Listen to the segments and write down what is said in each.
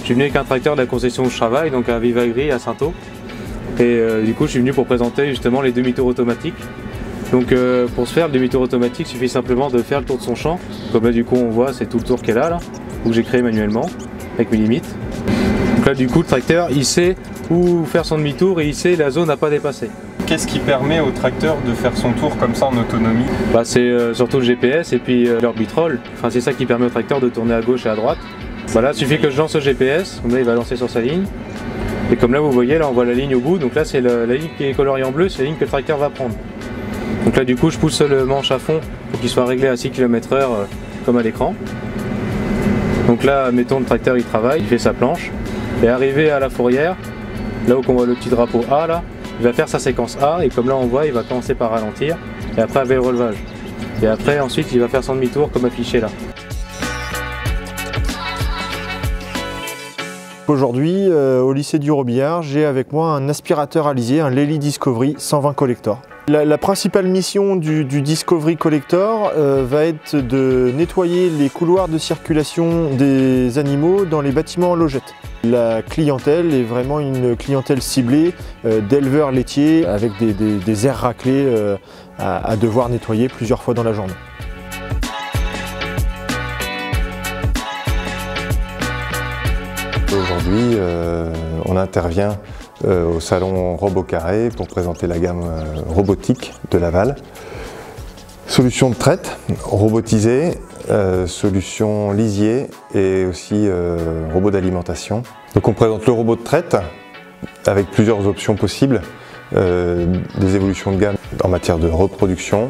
Je suis venu avec un tracteur de la concession où je travaille, donc à Vivagri à Saint-Au. Et du coup je suis venu pour présenter justement les demi-tours automatiques. Donc pour se faire le demi-tour automatique, il suffit simplement de faire le tour de son champ. Comme là du coup on voit, c'est tout le tour qu'elle a là, où j'ai créé manuellement, avec mes limites. Donc là du coup le tracteur il sait où faire son demi-tour et il sait la zone à pas dépasser. Qu'est-ce qui permet au tracteur de faire son tour comme ça en autonomie? C'est surtout le GPS et puis l'orbitrol. Enfin, c'est ça qui permet au tracteur de tourner à gauche et à droite. Voilà, il suffit que je lance le GPS, là il va lancer sur sa ligne. Et comme là vous voyez, là on voit la ligne au bout, donc là c'est la ligne qui est coloriée en bleu, c'est la ligne que le tracteur va prendre. Donc là du coup je pousse le manche à fond pour qu'il soit réglé à 6 km/h comme à l'écran. Donc là mettons le tracteur il travaille, il fait sa planche. Et arrivé à la fourrière, là où on voit le petit drapeau A là, il va faire sa séquence A et comme là on voit il va commencer par ralentir et après avec le relevage. Et après ensuite il va faire son demi-tour comme affiché là. Aujourd'hui au lycée du Robillard, j'ai avec moi un aspirateur à lisier, un Lely Discovery 120 Collector. La principale mission du Discovery Collector va être de nettoyer les couloirs de circulation des animaux dans les bâtiments en logette. La clientèle est vraiment une clientèle ciblée d'éleveurs laitiers avec des aires raclées à devoir nettoyer plusieurs fois dans la journée. Aujourd'hui, on intervient au salon Robocarré pour présenter la gamme robotique de Laval. Solution de traite robotisée, solution lisier et aussi robot d'alimentation. Donc on présente le robot de traite avec plusieurs options possibles, des évolutions de gamme en matière de reproduction,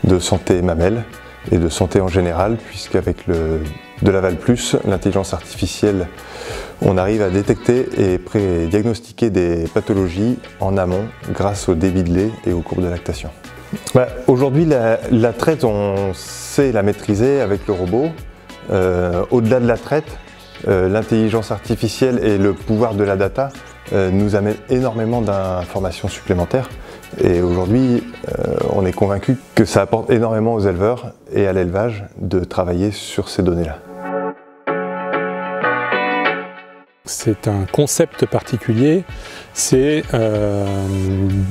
de santé mamelle et de santé en général, puisqu'avec de Laval Plus, l'intelligence artificielle, on arrive à détecter et diagnostiquer des pathologies en amont grâce au débit de lait et aux courbes de lactation. Aujourd'hui, la traite, on sait la maîtriser avec le robot. Au-delà de la traite, l'intelligence artificielle et le pouvoir de la data nous amènent énormément d'informations supplémentaires. Et aujourd'hui, on est convaincu que ça apporte énormément aux éleveurs et à l'élevage de travailler sur ces données-là. C'est un concept particulier, c'est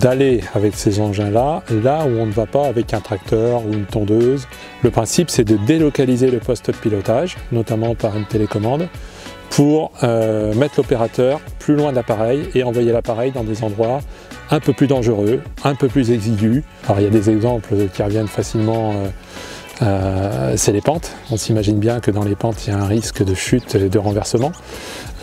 d'aller avec ces engins-là, là où on ne va pas avec un tracteur ou une tondeuse. Le principe, c'est de délocaliser le poste de pilotage, notamment par une télécommande, pour mettre l'opérateur plus loin de l'appareil et envoyer l'appareil dans des endroits un peu plus dangereux, un peu plus exigus. Alors il y a des exemples qui reviennent facilement, c'est les pentes. On s'imagine bien que dans les pentes, il y a un risque de chute et de renversement.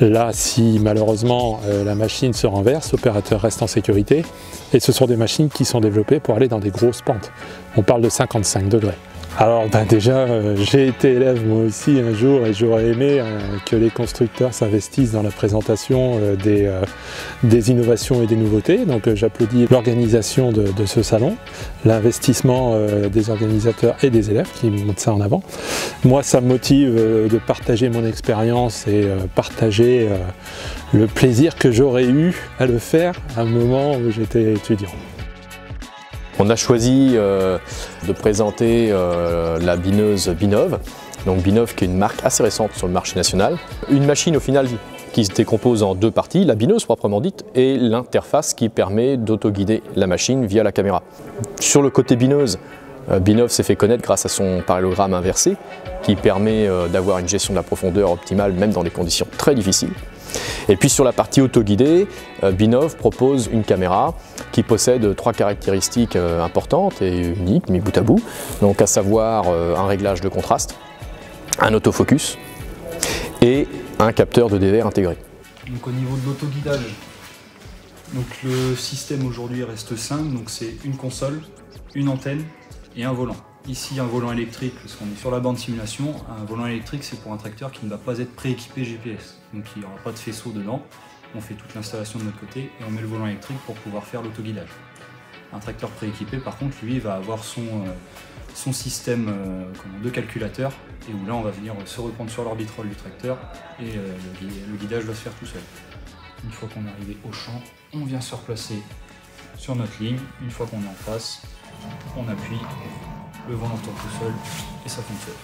Là, si malheureusement la machine se renverse, l'opérateur reste en sécurité. Et ce sont des machines qui sont développées pour aller dans des grosses pentes. On parle de 55 degrés. Alors déjà, j'ai été élève moi aussi un jour et j'aurais aimé que les constructeurs s'investissent dans la présentation des innovations et des nouveautés. Donc j'applaudis l'organisation de ce salon, l'investissement des organisateurs et des élèves qui mettent ça en avant. Moi, ça me motive de partager mon expérience et partager le plaisir que j'aurais eu à le faire à un moment où j'étais étudiant. On a choisi de présenter la bineuse Binov. Donc Binov qui est une marque assez récente sur le marché national. Une machine au final qui se décompose en deux parties, la bineuse proprement dite et l'interface qui permet d'auto-guider la machine via la caméra. Sur le côté bineuse, Binov s'est fait connaître grâce à son parallélogramme inversé qui permet d'avoir une gestion de la profondeur optimale même dans des conditions très difficiles. Et puis sur la partie autoguidée, Binov propose une caméra qui possède trois caractéristiques importantes et uniques, mis bout à bout. Donc à savoir un réglage de contraste, un autofocus et un capteur de dévers intégré. Donc au niveau de l'autoguidage, donc le système aujourd'hui reste simple, donc c'est une console, une antenne et un volant. Ici un volant électrique parce qu'on est sur la bande simulation. Un volant électrique c'est pour un tracteur qui ne va pas être prééquipé GPS, donc il n'y aura pas de faisceau dedans. On fait toute l'installation de notre côté et on met le volant électrique pour pouvoir faire l'autoguidage. Un tracteur prééquipé par contre lui va avoir son système de calculateur et où là on va venir se reprendre sur l'orbitrol du tracteur et le guidage va se faire tout seul. Une fois qu'on est arrivé au champ, on vient se replacer sur notre ligne. Une fois qu'on est en face, on appuie, le volant tourne tout seul et ça fonctionne.